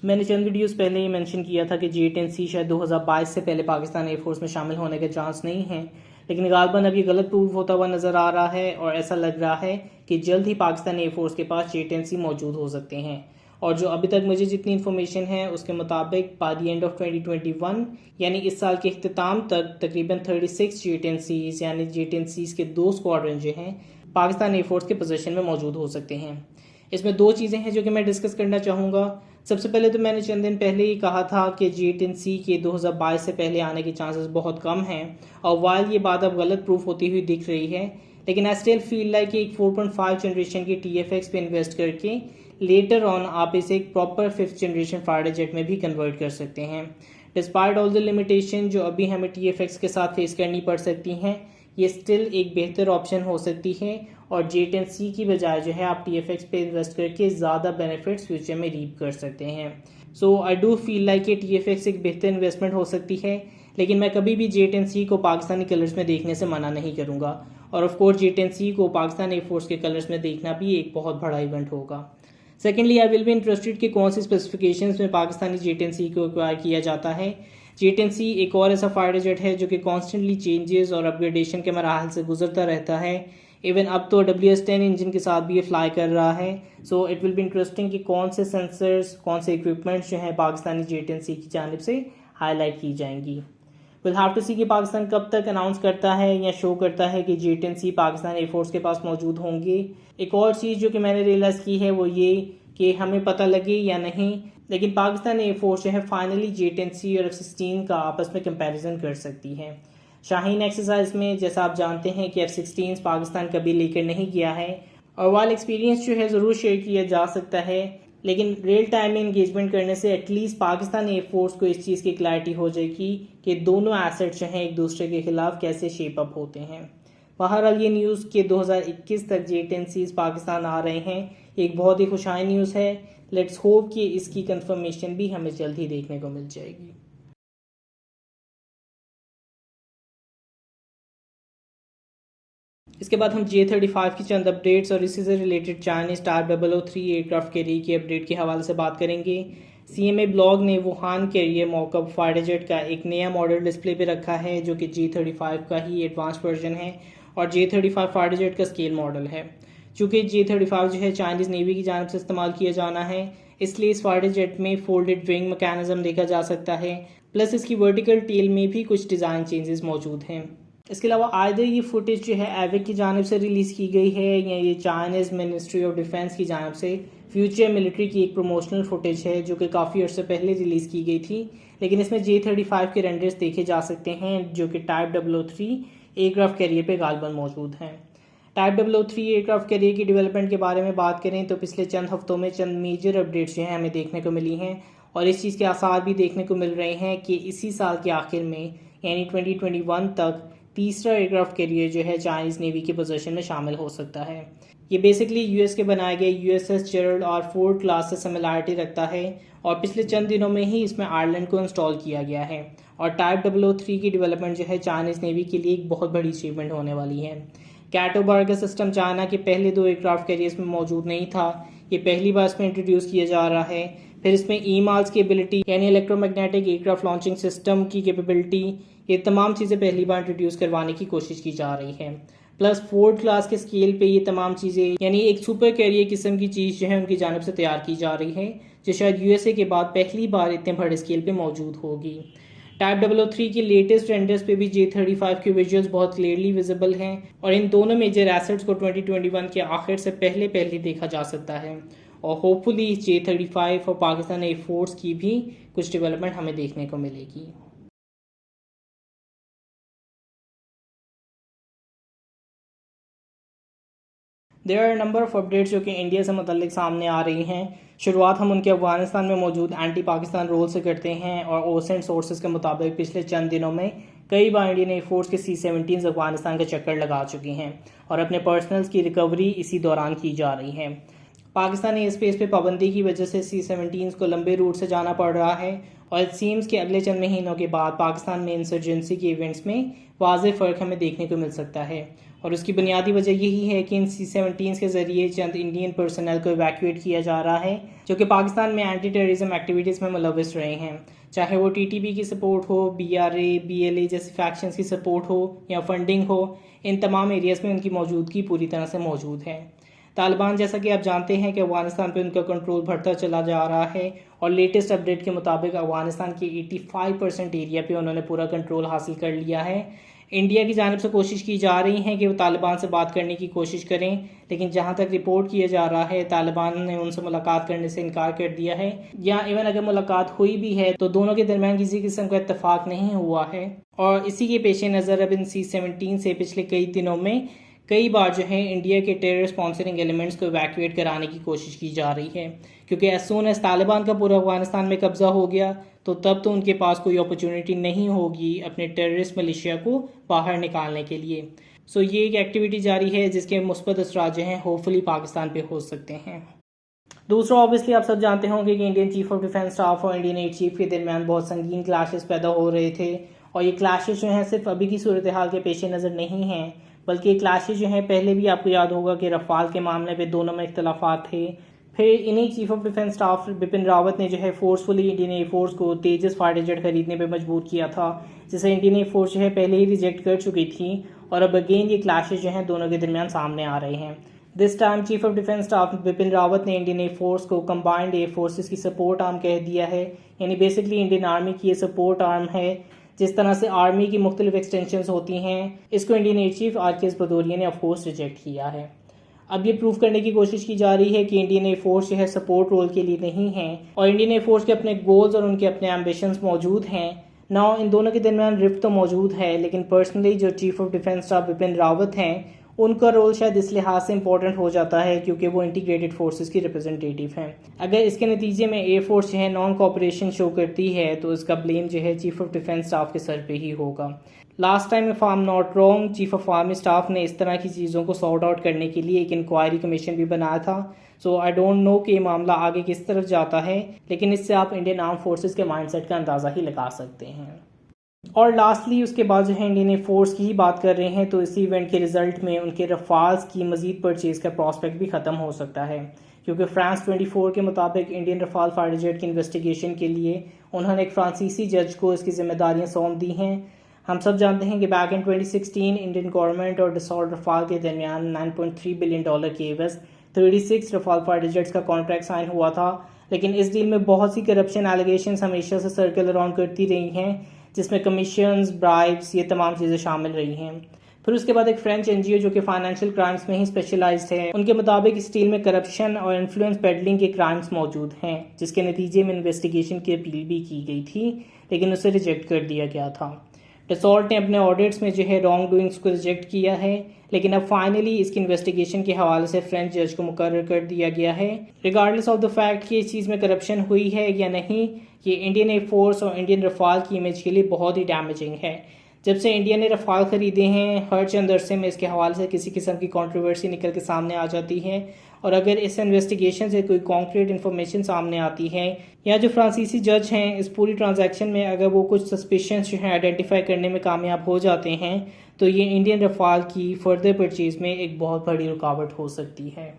मैंने चंद वीडियोस पहले ही मेंशन किया था कि J-10C शायद 2022 से पहले पाकिस्तान एयरफोर्स में शामिल होने के चांस नहीं हैं, लेकिन गालबन अब ये गलत प्रूव होता हुआ नज़र आ रहा है और ऐसा लग रहा है कि जल्द ही पाकिस्तान एयरफोर्स के पास J-10C मौजूद हो सकते हैं। और जो अभी तक मुझे जितनी इन्फॉर्मेशन है उसके मुताबिक बाय द एंड ऑफ 2021 यानी इस साल के अख्ताम तक तकरीबन 36 J-10Cs यानी J-10Cs के 2 स्क्वाड्रन जो हैं पाकिस्तान एयरफोर्स के पोजीशन में मौजूद हो सकते हैं। इसमें 2 चीज़ें हैं जो कि मैं डिस्कस करना चाहूँगा। सबसे पहले तो मैंने चंद दिन पहले ही कहा था कि J-10C के 2022 से पहले आने के चांसेस बहुत कम हैं और वाइल ये बात अब गलत प्रूफ होती हुई दिख रही है, लेकिन आई स्टिल फील लाइक एक 4.5 जनरेशन की TFX पे इन्वेस्ट करके लेटर ऑन आप इसे एक proper 5th generation fighter jet में भी कन्वर्ट कर सकते हैं। डिस्पाइट ऑल द लिमिटेशन जो अभी हमें TFX के साथ फेस करनी पड़ सकती हैं, ये स्टिल एक बेहतर ऑप्शन हो सकती है और J-10C की बजाय जो है आप TFX पे इन्वेस्ट करके ज़्यादा बेनिफिट्स फ्यूचर में रीप कर सकते हैं। सो आई डू फील लाइक कि TFX एक बेहतर इन्वेस्टमेंट हो सकती है, लेकिन मैं कभी भी J-10C को पाकिस्तानी कलर्स में देखने से मना नहीं करूँगा और ऑफ कोर्स J-10C को पाकिस्तान एयरफोर्स के कलर्स में देखना भी एक बहुत बड़ा इवेंट होगा। Secondly I will be interested कि कौन सी स्पेसिफिकेशंस में पाकिस्तानी J-10C को एक्वायर किया जाता है। J-10C एक और ऐसा फाइटर जेट है जो कि कॉन्स्टेंटली चेंजेस और अपग्रेडेशन के मराहल से गुजरता रहता है। इवन अब तो WS-10 इंजन के साथ भी ये फ्लाई कर रहा है। So it will be interesting कि कौन से सेंसर्स, कौन से इक्विपमेंट्स जो हैं पाकिस्तानी J-10C की जानिब से हाईलाइट की जाएंगी। विल हैव टू सी कि पाकिस्तान कब तक अनाउंस करता है या शो करता है कि J-10C पाकिस्तान एयरफोर्स के पास मौजूद होंगे। एक और चीज़ जो कि मैंने रियलाइज़ की है वो ये कि हमें पता लगे या नहीं, लेकिन पाकिस्तान एयरफोर्स जो है फाइनली J-10C और F-16 का आपस में कंपैरिजन कर सकती है। शाहीन एक्सरसाइज में जैसा आप जानते हैं कि F-16 पाकिस्तान कभी लेकर नहीं गया है और वाल एक्सपीरियंस जो है ज़रूर शेयर किया जा सकता है, लेकिन रियल टाइम में इंगेजमेंट करने से एटलीस्ट पाकिस्तान एयरफोर्स को इस चीज़ की क्लैरिटी हो जाएगी कि दोनों एसेट्स जो हैं एक दूसरे के खिलाफ कैसे शेप अप होते हैं। बहरहाल ये न्यूज़ कि 2021 तक J-10Cs पाकिस्तान आ रहे हैं एक बहुत ही खुशहाल न्यूज़ है। लेट्स होप कि इसकी कंफर्मेशन भी हमें जल्द ही देखने को मिल जाएगी। इसके बाद हम J-35 की चंद अपडेट्स और इसी से related Chinese type 003 aircraft carrier की अपडेट के हवाले से बात करेंगे। CMA ब्लॉग ने Wuhan carrier mockup fighter jet का एक नया मॉडल डिस्प्ले पे रखा है जो कि J-35 का ही एडवांस वर्जन है और J-35 फाइटर जेट का स्केल मॉडल है। चूँकि J-35 जो है चाइनीज़ नेवी की जानब से इस्तेमाल किया जाना है, इसलिए इस फाइटर जेट में फोल्डेड विंग मैकेनिज्म देखा जा सकता है, प्लस इसकी वर्टिकल टेल में भी कुछ डिज़ाइन चेंजेस मौजूद हैं। इसके अलावा आइदर ये फुटेज जो है एविक की जानब से रिलीज़ की गई है या ये चाइनीज़ मिनिस्ट्री ऑफ डिफेंस की जानब से फ्यूचर मिलिट्री की एक प्रमोशनल फुटेज है जो कि काफ़ी अर्से पहले रिलीज़ की गई थी, लेकिन इसमें J-35 के रेंडर्स देखे जा सकते हैं जो कि टाइप 003 एयरक्राफ्ट कैरियर पे गालबन मौजूद हैं। टाइप 003 एयरक्राफ्ट कैरियर की डेवलपमेंट के बारे में बात करें तो पिछले चंद हफ्तों में चंद मेजर अपडेट्स जो हैं हमें देखने को मिली हैं और इस चीज़ के आसार भी देखने को मिल रहे हैं कि इसी साल के आखिर में यानी 2021 तक तीसरा एयरक्राफ्ट कैरियर जो है चाइनीज़ नेवी के पोजीशन में शामिल हो सकता है। ये बेसिकली यूएस के बनाए गए USS जेरल्ड और फोर्ड क्लास से सिमिलरिटी रखता है और पिछले चंद दिनों में ही इसमें आयरलैंड को इंस्टॉल किया गया है और टाइप 003 की डेवलपमेंट जो है चाइनीज़ नेवी के लिए एक बहुत बड़ी अचीवमेंट होने वाली है। कैटोबार्ग सिस्टम चाइना के पहले 2 एयरक्राफ्ट कैरियर्स में मौजूद नहीं था, ये पहली बार इसमें इंट्रोड्यूस किया जा रहा है। फिर इसमें EMALS की एबिलिटी यानी इलेक्ट्रोमैग्नेटिक एयरक्राफ्ट लॉन्चिंग सिस्टम की कैपेबिलिटी, ये तमाम चीज़ें पहली बार इंट्रोड्यूस करवाने की कोशिश की जा रही है। प्लस फोर्ड क्लास के स्केल पे ये तमाम चीज़ें यानी एक सुपर कैरियर किस्म की चीज़ जो है उनकी जानब से तैयार की जा रही है जो शायद USA के बाद पहली बार इतने बड़े स्केल पे मौजूद होगी। टाइप 003 की लेटेस्ट रेंडर्स पे भी J-35 के विजुअल्स बहुत क्लियरली विजिबल हैं और इन दोनों मेजर एसेट्स को 2021 के आखिर से पहले देखा जा सकता है और होपफुली J-35 और पाकिस्तान एयरफोर्स की भी कुछ डेवलपमेंट हमें देखने को मिलेगी। There are number of updates जो कि इंडिया से मुतल्लिक सामने आ रही हैं। शुरुआत हम उनके अफगानिस्तान में मौजूद एंटी पाकिस्तान रोल से करते हैं और ओसेंट सोर्सेज के मुताबिक पिछले चंद दिनों में कई बार इंडियन एयरफोर्स के C-17 अफगानिस्तान का चक्कर लगा चुकी हैं और अपने पर्सनल्स की रिकवरी इसी दौरान की जा रही है। पाकिस्तानी एयर स्पेस पे पाबंदी की वजह से C-17 को लंबे रूट से जाना पड़ रहा है और इट सीम्स के अगले चंद महीनों के बाद पाकिस्तान में इंसर्जेंसी के इवेंट्स में वाज़ेह फ़र्क हमें देखने को मिल सकता है और उसकी बुनियादी वजह यही है कि इन C-17 के ज़रिए चंद इंडियन पर्सनल को इवैक्यूएट किया जा रहा है जो कि पाकिस्तान में एंटी टेररिज्म एक्टिविटीज़ में मुलविस रहे हैं, चाहे वो TTP की सपोर्ट हो, BRA, BLA जैसी फैक्शंस की सपोर्ट हो या फंडिंग हो। इन तमाम एरियाज़ में उनकी मौजूदगी पूरी तरह से मौजूद है। तालिबान, जैसा कि आप जानते हैं कि अफगानिस्तान पे उनका कंट्रोल बढ़ता चला जा रहा है और लेटेस्ट अपडेट के मुताबिक अफगानिस्तान के 85% एरिया पे उन्होंने पूरा कंट्रोल हासिल कर लिया है। इंडिया की जानिब से कोशिश की जा रही है कि वो तालिबान से बात करने की कोशिश करें, लेकिन जहां तक रिपोर्ट किया जा रहा है तालिबान ने उनसे मुलाकात करने से इनकार कर दिया है, या इवन अगर मुलाकात हुई भी है तो दोनों के दरमियान किसी किस्म का इत्तेफाक नहीं हुआ है। और इसी के पेश नज़र अब इन C-17 से पिछले कई दिनों में कई बार जो है इंडिया के टेरर स्पॉन्सरिंग एलिमेंट्स को इवैक्यूएट कराने की कोशिश की जा रही है, क्योंकि एज सून एज तालिबान का पूरा अफगानिस्तान में कब्जा हो गया तो तब तो उनके पास कोई अपॉर्चुनिटी नहीं होगी अपने टेररिस्ट मिलिशिया को बाहर निकालने के लिए। सो ये एक एक्टिविटी जारी है जिसके मुस्बत असरात जो हैं होपफुली पाकिस्तान पे हो सकते हैं। दूसरा, ऑब्वियसली आप सब जानते होंगे कि Indian chief of defence staff और इंडियन एयर चीफ के दरमियान बहुत संगीन क्लैशेस पैदा हो रहे थे, और ये क्लैशेस जो हैं सिर्फ अभी की सूरत हाल के पेश नज़र नहीं हैं, बल्कि ये क्लैशेस जो हैं पहले भी आपको याद होगा कि रफ़ाल के मामले पे दोनों में इख्तलाफात थे। फिर इन्हीं chief of defence staff Bipin Rawat ने जो है फोर्सफुली इंडियन एयरफोर्स को तेजस फाइटर जेट खरीदने पर मजबूर किया था, जिसे इंडियन एयरफोर्स जो है पहले ही रिजेक्ट कर चुकी थी, और अब अगेन ये क्लैशेस जो हैं दोनों के दरमियान सामने आ रहे हैं। This time chief of defence staff Bipin Rawat ने इंडियन एयरफोर्स को कंबाइंड एयर फोर्सेस की सपोर्ट आर्म कह दिया है, यानी बेसिकली इंडियन आर्मी की ये सपोर्ट आर्म है। जिस तरह से आर्मी की मुख्तलिफ एक्सटेंशंस होती हैं, इसको Indian air chief RKS Bhadauria ने ऑफकोर्स रिजेक्ट किया है। अब ये प्रूव करने की कोशिश की जा रही है कि इंडियन एयरफोर्स जो है सपोर्ट रोल के लिए नहीं है, और इंडियन एयरफोर्स के अपने गोल्स और उनके अपने एम्बिशंस मौजूद हैं। नाउ इन दोनों के दरमियान रिफ्ट तो मौजूद है, लेकिन पर्सनली जो chief of defence staff Bipin Rawat हैं उनका रोल शायद इस लिहाज से इंपॉर्टेंट हो जाता है क्योंकि वो इंटीग्रेटेड फोर्सेस की रिप्रेजेंटेटिव हैं। अगर इसके नतीजे में एयरफोर्स जो है नॉन कोऑपरेशन शो करती है तो इसका ब्लेम जो है चीफ ऑफ डिफेंस स्टाफ के सर पे ही होगा। Last time if I am not wrong, chief of army staff ने इस तरह की चीज़ों को सॉर्ट आउट करने के लिए एक इंक्वायरी कमीशन भी बनाया था। सो आई डोंट नो कि ये मामला आगे किस तरफ जाता है, लेकिन इससे आप इंडियन आर्म फोर्सेस के माइंडसेट का अंदाज़ा ही लगा सकते हैं। और लास्टली उसके बाद जो है इंडियन एयरफोर्स की ही बात कर रहे हैं तो इसी इवेंट के रिजल्ट में उनके रफाल्स की मजीद परचेज़ का प्रॉस्पेक्ट भी ख़त्म हो सकता है, क्योंकि फ्रांस 24 के मुताबिक इंडियन रफाल फाइटर जेट की इन्वेस्टिगेशन के लिए उन्होंने एक फ्रांसीसी जज को इसकी जिम्मेदारियां सौंप दी हैं। हम सब जानते हैं कि बैक इन 2016 इंडियन गवर्नमेंट और डसॉल्ट रफाल के दरमियान $9.3 बिलियन के एवज 36 रफाल फाइटर जेट्स का कॉन्ट्रैक्ट साइन हुआ था, लेकिन इस डील में बहुत सी करप्शन एलिगेशंस हमेशा से सर्कल अराउंड करती रही हैं, जिसमें कमीशंस, ब्राइब्स, ये तमाम चीज़ें शामिल रही हैं। फिर उसके बाद एक फ्रेंच NGO जो कि फाइनेंशियल क्राइम्स में ही स्पेशलाइज्ड है, उनके मुताबिक इस डील में करप्शन और इन्फ्लुएंस पेडलिंग के क्राइम्स मौजूद हैं, जिसके नतीजे में इन्वेस्टिगेशन की अपील भी की गई थी, लेकिन उसे रिजेक्ट कर दिया गया था। डसॉल्ट ने अपने ऑडिट्स में जो है रॉन्ग डूइंग्स को रिजेक्ट किया है, लेकिन अब फाइनली इसकी इन्वेस्टिगेशन के हवाले से फ्रेंच जज को मुकर्रर कर दिया गया है। रिगार्डलेस ऑफ द फैक्ट कि इस चीज़ में करप्शन हुई है या नहीं, ये इंडियन एयरफोर्स और इंडियन रफाल की इमेज के लिए बहुत ही डैमेजिंग है। जब से इंडिया ने रफाल ख़रीदे हैं, हर चंद अरसे में इसके हवाले से किसी किस्म की कंट्रोवर्सी निकल के सामने आ जाती है, और अगर इस इन्वेस्टिगेशन से कोई कॉन्क्रीट इन्फॉर्मेशन सामने आती है या जो फ्रांसीसी जज हैं इस पूरी ट्रांजैक्शन में अगर वो कुछ सस्पिशंस जो हैं आइडेंटिफाई करने में कामयाब हो जाते हैं, तो ये इंडियन रफाल की फर्दर परचेज़ में एक बहुत बड़ी रुकावट हो सकती है।